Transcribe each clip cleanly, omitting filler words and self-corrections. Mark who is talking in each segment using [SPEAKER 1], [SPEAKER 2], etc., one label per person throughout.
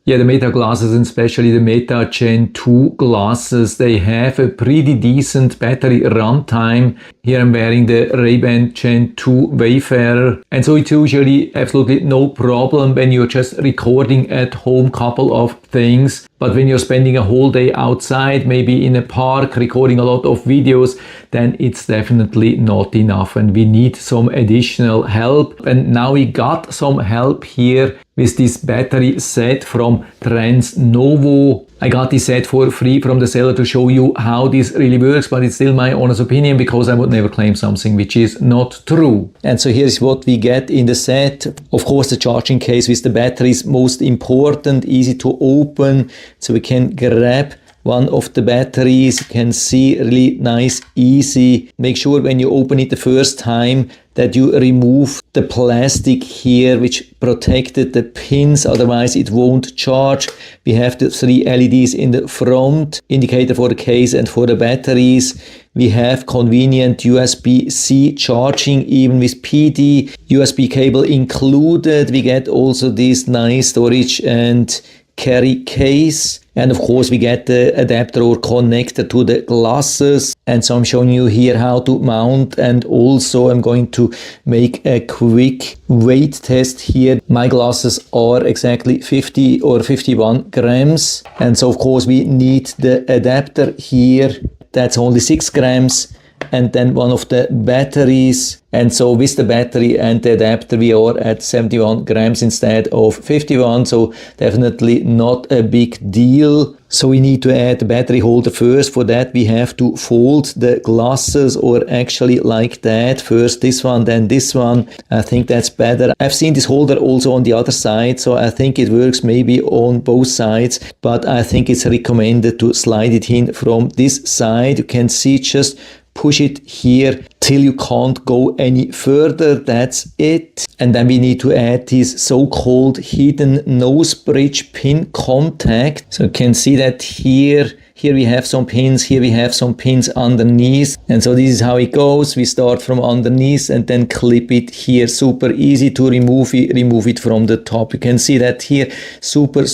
[SPEAKER 1] Yeah, the Meta glasses, and especially the Meta Gen 2 glasses, they have a pretty decent battery runtime. Here I'm wearing the RayBan Gen 2 Wayfarer, and so it's usually absolutely no problem when you're just recording at home couple of things. But when you're spending a whole day outside, maybe in a park, recording a lot of videos, then it's definitely not enough and we need some additional help. And now we got some help here with this battery set from TRANSNOVO. I got this set for free from the seller to show you how this really works, but it's still my honest opinion because I would never claim something which is not true. And so here's what we get in the set. Of course, the charging case with the battery is most important, easy to open. So we can grab one of the batteries, you can see really nice, easy. Make sure when you open it the first time that you remove the plastic here which protected the pins, otherwise it won't charge. We have the 3 LEDs in the front, indicator for the case and for the batteries. We have convenient USB-C charging, even with PD, USB cable included. We get also this nice storage and carry case, and of course we get the adapter or connector to the glasses. And so I'm showing you here how to mount, and also I'm going to make a quick weight test here. My glasses are exactly 50 or 51 grams, and so of course we need the adapter here, that's only 6 grams, and then one of the batteries. And so with the battery and the adapter we are at 71 grams instead of 51, so definitely not a big deal. So we need to add the battery holder first. For that we have to fold the glasses, or actually like that, first this one then this one. I think that's better. I've seen this holder also on the other side, so I think it works maybe on both sides, but I think it's recommended to slide it in from this side. You can see, just push it here till you can't go any further, that's it. And then we need to add this so-called hidden nose bridge pin contact. So you can see that here we have some pins, here we have some pins underneath, and so this is how it goes. We start from underneath and then clip it here. Super easy to remove it from the top. You can see that here, super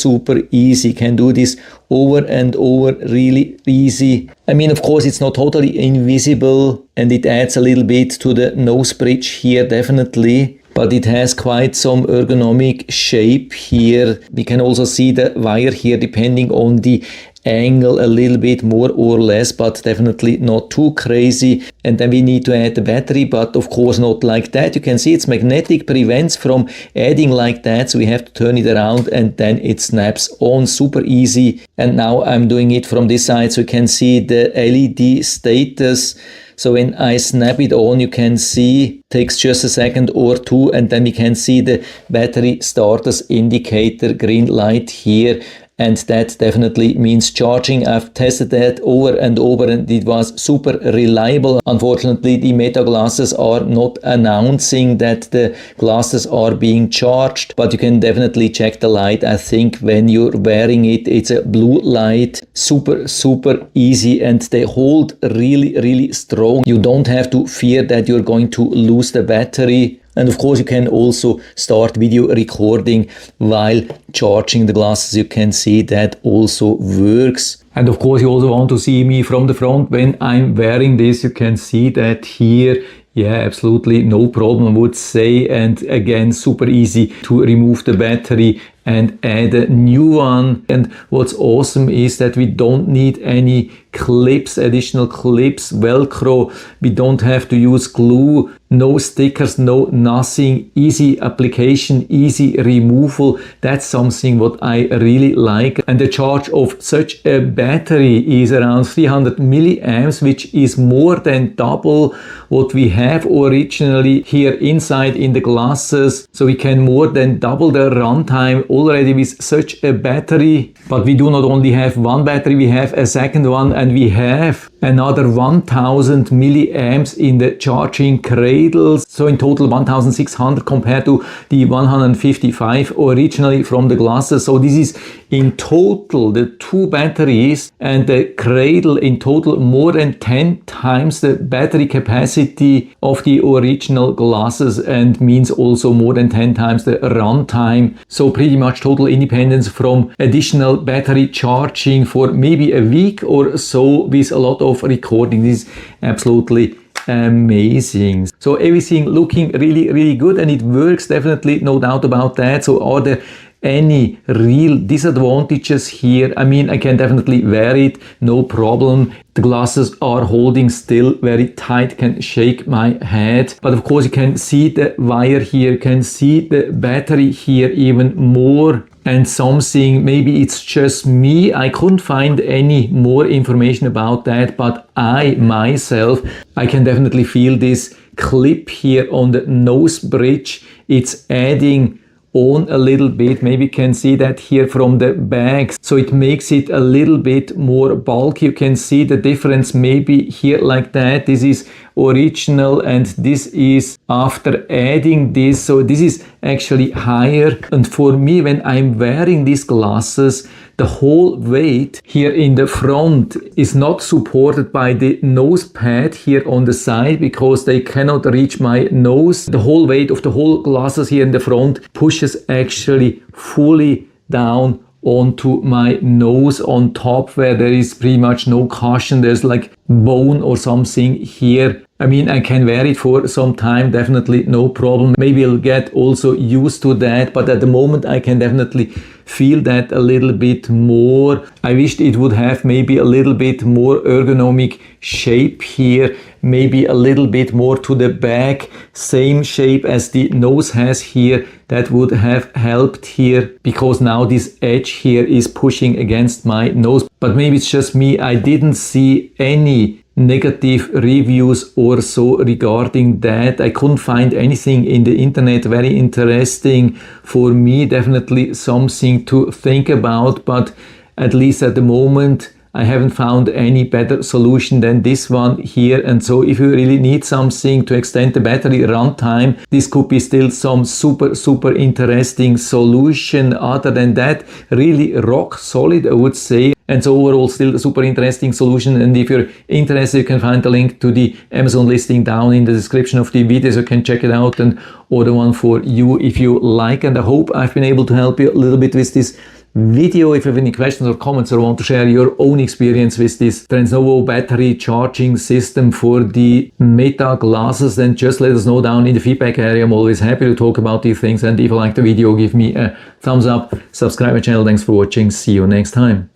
[SPEAKER 1] easy. You can do this over and over, really easy. I mean, of course it's not totally invisible and it adds a little bit to the nose bridge here, definitely, but it has quite some ergonomic shape here. We can also see the wire here depending on the angle a little bit more or less, but definitely not too crazy. And then we need to add the battery, but of course not like that. You can see it's magnetic, prevents from adding like that, so we have to turn it around and then it snaps on, super easy. And now I'm doing it from this side, so you can see the LED status. So when I snap it on, you can see, takes just a second or two, and then we can see the battery status indicator, green light here. And that definitely means charging. I've tested that over and over and it was super reliable. Unfortunately, the Meta glasses are not announcing that the glasses are being charged, but you can definitely check the light. I think when you're wearing it, it's a blue light. Super easy, and they hold really strong. You don't have to fear that you're going to lose the battery. And of course you can also start video recording while charging the glasses. You can see that also works. And of course you also want to see me from the front when I'm wearing this. You can see that here. Yeah, absolutely no problem, I would say. And again, super easy to remove the battery and add a new one. And what's awesome is that we don't need any clips, additional clips, Velcro. We don't have to use glue, no stickers, no nothing. Easy application, easy removal. That's something what I really like. And the charge of such a battery is around 300 milliamps, which is more than double what we have originally here inside in the glasses. So we can more than double the runtime already with such a battery. But we do not only have one battery, we have a second one, and we have another 1000 milliamps in the charging cradles, so in total 1600 compared to the 155 originally from the glasses. So this is in total the two batteries, and the cradle in total more than 10 times the battery capacity of the original glasses, and means also more than 10 times the runtime. So pretty much total independence from additional battery charging for maybe a week or so with a lot of recording. This is absolutely amazing. So everything looking really good, and it works definitely, no doubt about that. So are there any real disadvantages here? I mean, I can definitely wear it, no problem. The glasses are holding still very tight, can shake my head. But of course you can see the wire here, you can see the battery here even more. And something, maybe it's just me, I couldn't find any more information about that, but I myself, I can definitely feel this clip here on the nose bridge. It's adding on a little bit. Maybe you can see that here from the back, so it makes it a little bit more bulky. You can see the difference maybe here like that. This is original and this is after adding this, so this is actually higher. And for me, when I'm wearing these glasses, the whole weight here in the front is not supported by the nose pad here on the side, because they cannot reach my nose. The whole weight of the whole glasses here in the front pushes actually fully down onto my nose on top, where there is pretty much no cushion. There's like bone or something here. I mean, I can wear it for some time, definitely no problem. Maybe I'll get also used to that, but at the moment I can definitely feel that a little bit more. I wished it would have maybe a little bit more ergonomic shape here, maybe a little bit more to the back, same shape as the nose has here. That would have helped here, because now this edge here is pushing against my nose. But maybe it's just me, I didn't see any negative reviews or so regarding that. I couldn't find anything in the internet very interesting. For me, definitely something to think about, but at least at the moment I haven't found any better solution than this one here. And so if you really need something to extend the battery runtime, this could be still some super interesting solution. Other than that, really rock solid, I would say. And so overall still a super interesting solution. And if you're interested, you can find the link to the Amazon listing down in the description of the video, so you can check it out and order one for you if you like. And I hope I've been able to help you a little bit with this video. If you have any questions or comments or want to share your own experience with this TRANSNOVO battery charging system for the Meta glasses, then just let us know down in the feedback area. I'm always happy to talk about these things. And if you like the video, give me a thumbs up, subscribe my channel. Thanks for watching. See you next time.